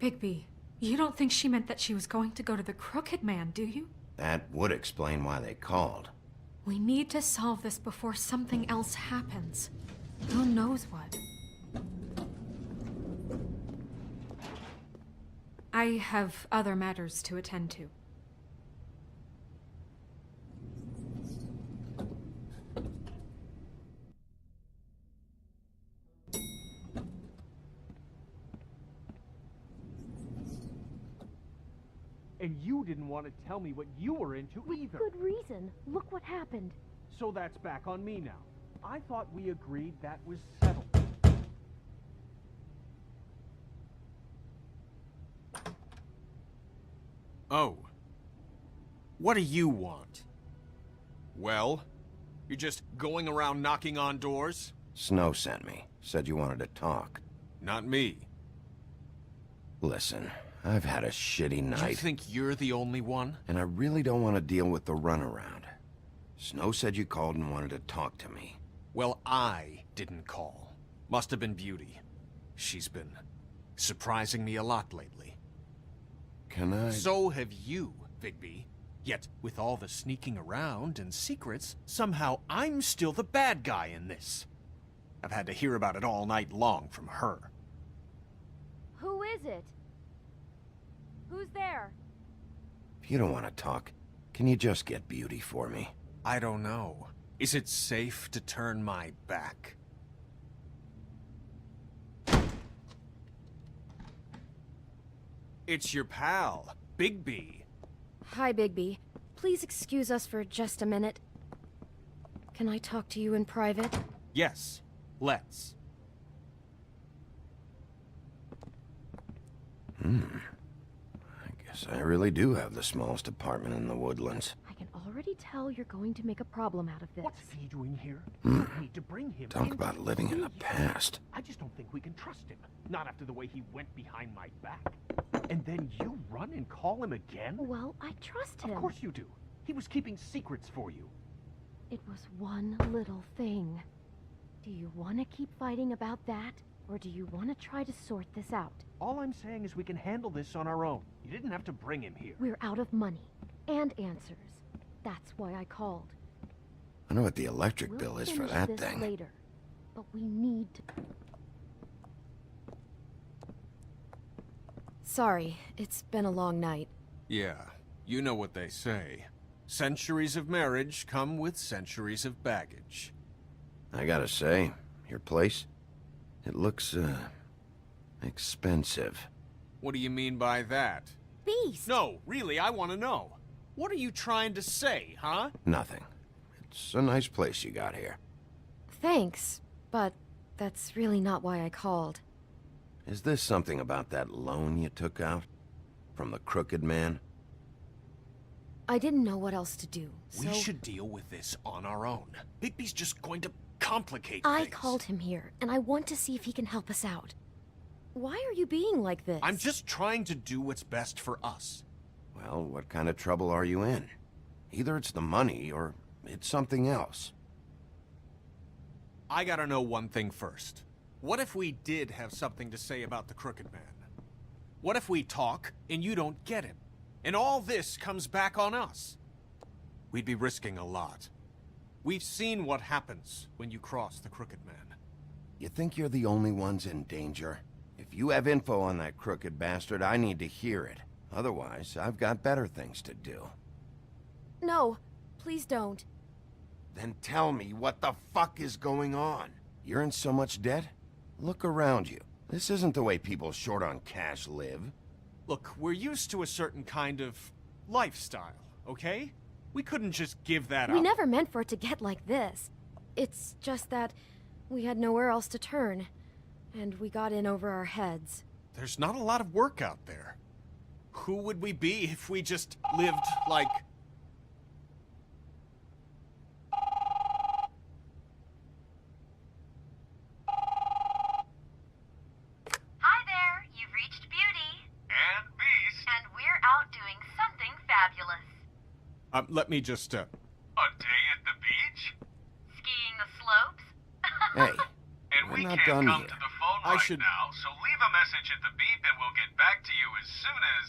Bigby, you don't think she meant that she was going to go to the Crooked Man, do you? That would explain why they called. We need to solve this before something else happens. Who knows what? I have other matters to attend to. And you didn't want to tell me what you were into either. Good reason. Look what happened. So that's back on me now. I thought we agreed that was settled. Oh. What do you want? Well? You're just going around knocking on doors? Snow sent me. Said you wanted to talk. Not me. Listen, I've had a shitty night. You think you're the only one? And I really don't want to deal with the runaround. Snow said you called and wanted to talk to me. Well, I didn't call. Must have been Beauty. She's been surprising me a lot lately. Can I... So have you, Bigby. Yet, with all the sneaking around and secrets, somehow I'm still the bad guy in this. I've had to hear about it all night long from her. Who is it? Who's there? If you don't want to talk, can you just get Beauty for me? I don't know. Is it safe to turn my back? It's your pal, Bigby. Hi, Bigby. Please excuse us for just a minute. Can I talk to you in private? Yes, let's. I guess I really do have the smallest apartment in the Woodlands. I can already tell you're going to make a problem out of this. What's he doing here? We need to bring him Talk in. about living in the past. I just don't think we can trust him. Not after the way he went behind my back. And then you run and call him again? Well, I trust him. Of course you do. He was keeping secrets for you. It was one little thing. Do you want to keep fighting about that? Or do you want to try to sort this out? All I'm saying is we can handle this on our own. You didn't have to bring him here. We're out of money. And answers. That's why I called. I know what the electric We'll bill is for finish that this thing. later. But we need to... Sorry, it's been a long night. Yeah, you know what they say. Centuries of marriage come with centuries of baggage. I gotta say, your place, it looks, expensive. What do you mean by that? Beast! No, really, I want to know. What are you trying to say, huh? Nothing. It's a nice place you got here. Thanks, but that's really not why I called. Is this something about that loan you took out? From the Crooked Man? I didn't know what else to do, so... We should deal with this on our own. Bigby's just going to complicate I things. called him here, and I want to see if he can help us out. Why are you being like this? I'm just trying to do what's best for us. Well, what kind of trouble are you in? Either it's the money, or it's something else. I gotta know one thing first. What if we did have something to say about the Crooked Man? What if we talk, and you don't get him? And all this comes back on us? We'd be risking a lot. We've seen what happens when you cross the Crooked Man. You think you're the only ones in danger? If you have info on that crooked bastard, I need to hear it. Otherwise, I've got better things to do. No, please don't. Then tell me what the fuck is going on? You're in so much debt? Look around you. This isn't the way people short on cash live. Look, we're used to a certain kind of lifestyle, okay? We couldn't just give that up. We never meant for it to get like this. It's just that we had nowhere else to turn, and we got in over our heads. There's not a lot of work out there. Who would we be if we just lived like... Hi there, you've reached Beauty. And Beast. And we're out doing something fabulous. let me just, A day at the beach? Skiing the slopes? Hey, And we're we not can't done come yet. to the phone I right should... now, so leave a message at the beep and we'll get back to you as soon as...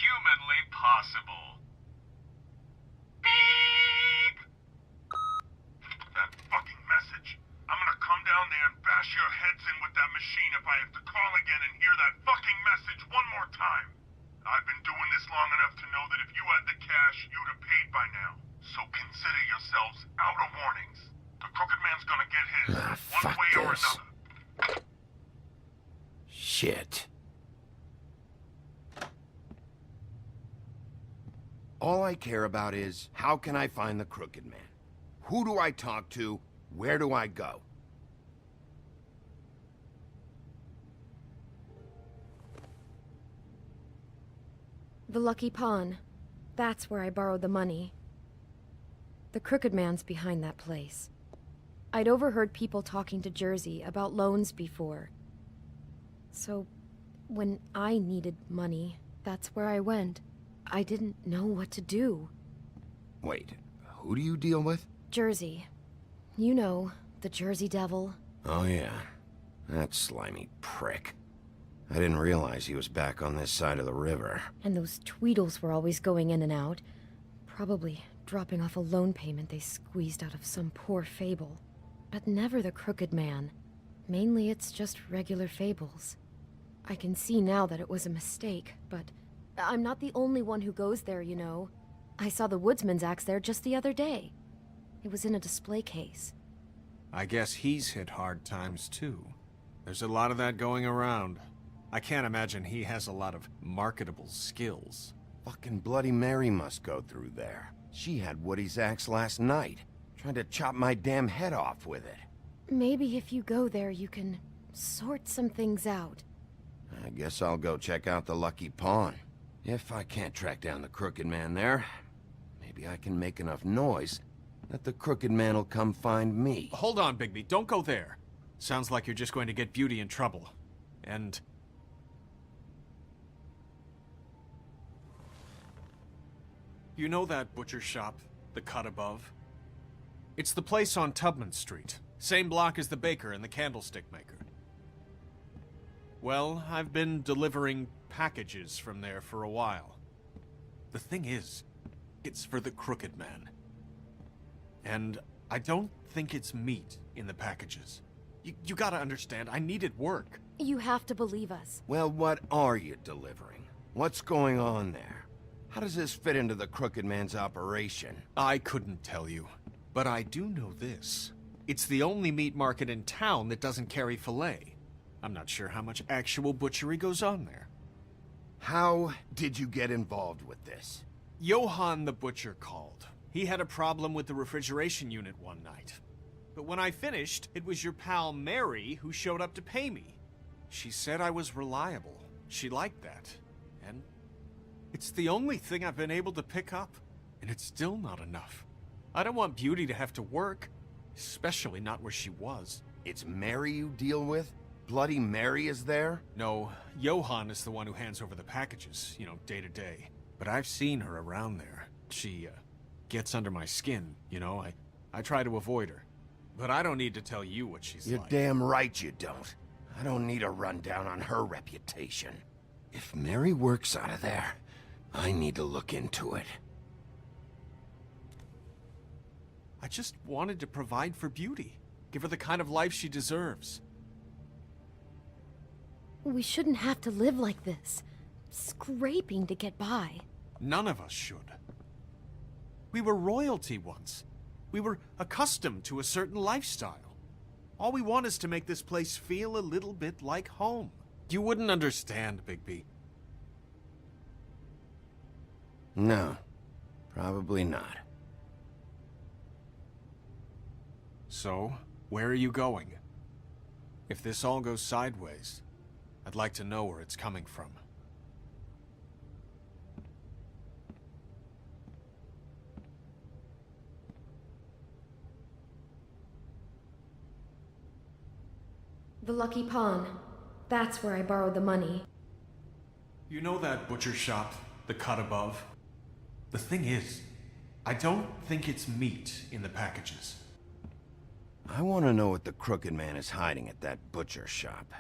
humanly possible. Beep! That fucking message. I'm gonna come down there and bash your heads in with that machine if I have to call again and hear that fucking message one more time. I've been doing this long enough to know that if you had the cash, you'd have paid by now. So consider yourselves out of warnings. The Crooked Man's gonna get his, one fuck way or this. another. Shit. All I care about is, how can I find the Crooked Man? Who do I talk to? Where do I go? The Lucky Pawn. That's where I borrowed the money. The Crooked Man's behind that place. I'd overheard people talking to Jersey about loans before. So, when I needed money, that's where I went. I didn't know what to do. Wait, who do you deal with? Jersey. You know, the Jersey Devil. Oh yeah, that slimy prick. I didn't realize he was back on this side of the river. And those Tweedles were always going in and out. Probably dropping off a loan payment they squeezed out of some poor fable. But never the Crooked Man. Mainly it's just regular fables. I can see now that it was a mistake, but I'm not the only one who goes there, you know. I saw the Woodsman's axe there just the other day. It was in a display case. I guess he's hit hard times, too. There's a lot of that going around. I can't imagine he has a lot of marketable skills. Fucking Bloody Mary must go through there. She had Woody's axe last night. Trying to chop my damn head off with it. Maybe if you go there, you can sort some things out. I guess I'll go check out the Lucky Pawn. If I can't track down the Crooked Man there, maybe I can make enough noise that the Crooked Man will come find me. Hold on, Bigby. Don't go there. Sounds like you're just going to get Beauty in trouble. And... you know that butcher shop, the cut above? It's the place on Tubman Street. Same block as the baker and the candlestick maker. Well, I've been delivering packages from there for a while. The thing is, it's for the Crooked Man. And I don't think it's meat in the packages. You gotta understand, I needed work. You have to believe us. Well, what are you delivering? What's going on there? How does this fit into the Crooked Man's operation? I couldn't tell you, but I do know this. It's the only meat market in town that doesn't carry filet. I'm not sure how much actual butchery goes on there. How did you get involved with this? Johann the butcher called. He had a problem with the refrigeration unit one night. But when I finished, it was your pal Mary who showed up to pay me. She said I was reliable. She liked that. And it's the only thing I've been able to pick up. And it's still not enough. I don't want Beauty to have to work, especially not where she was. It's Mary you deal with? Bloody Mary is there? No, Johann is the one who hands over the packages, you know, day to day. But I've seen her around there. She, gets under my skin, you know. I try to avoid her. But I don't need to tell you what she's You're like. damn right you don't. I don't need a rundown on her reputation. If Mary works out of there, I need to look into it. I just wanted to provide for Beauty. Give her the kind of life she deserves. We shouldn't have to live like this. Scraping to get by. None of us should. We were royalty once. We were accustomed to a certain lifestyle. All we want is to make this place feel a little bit like home. You wouldn't understand, Bigby. No, probably not. So, where are you going? If this all goes sideways, I'd like to know where it's coming from. The Lucky Pawn. That's where I borrowed the money. You know that butcher shop, the cut above? The thing is, I don't think it's meat in the packages. I want to know what the Crooked Man is hiding at that butcher shop.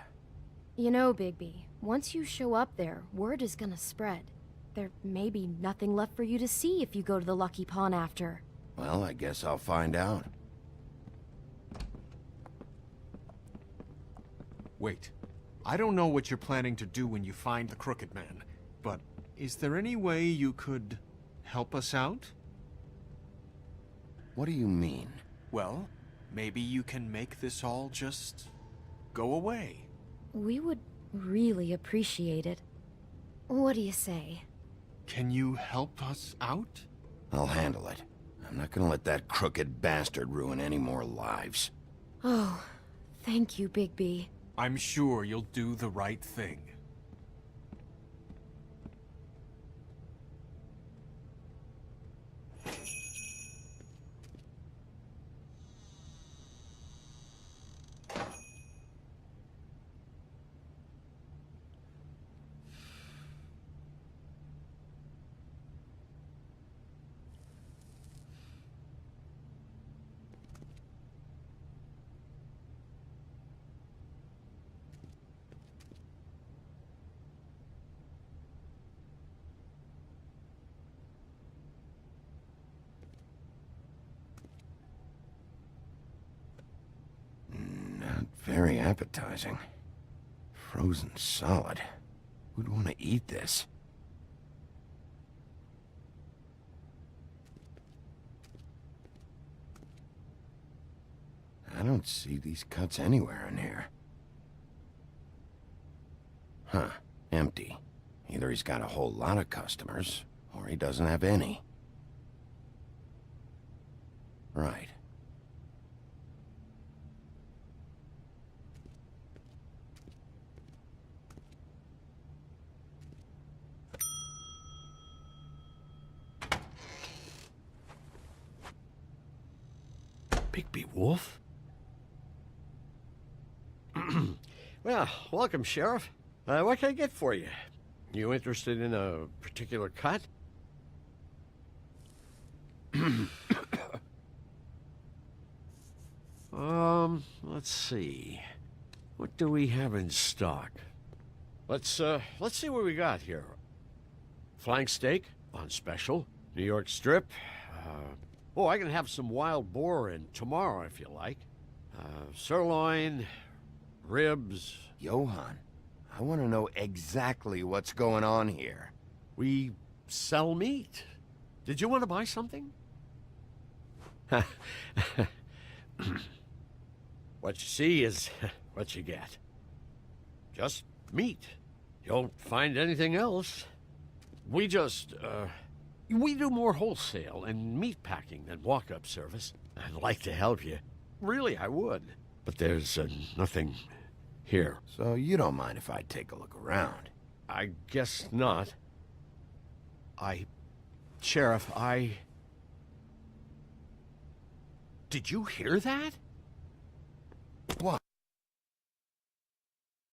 You know, Bigby, once you show up there, word is gonna spread. There may be nothing left for you to see if you go to the Lucky Pawn after. Well, I guess I'll find out. Wait. I don't know what you're planning to do when you find the Crooked Man, but is there any way you could help us out? What do you mean? Well, maybe you can make this all just go away. We would really appreciate it. What do you say? Can you help us out? I'll handle it. I'm not gonna let that crooked bastard ruin any more lives. Oh, thank you, Bigby. I'm sure you'll do the right thing. Not very appetizing. Frozen solid. Who'd want to eat this? I don't see these cuts anywhere in here. Huh. Empty. Either he's got a whole lot of customers, or he doesn't have any. Right. Bigby Wolf? Well, welcome, Sheriff. What can I get for you? You interested in a particular cut? Let's see. What do we have in stock? Let's see what we got here. Flank steak on special. New York strip. Oh, I can have some wild boar in tomorrow if you like. Sirloin, ribs. Johann, I want to know exactly what's going on here. We sell meat. Did you want to buy something? What you see is what you get. Just meat. You won't find anything else. We do more wholesale and meat packing than walk-up service. I'd like to help you. Really, I would. But there's nothing here. So you don't mind if I take a look around? I guess not. Sheriff, Did you hear that? What?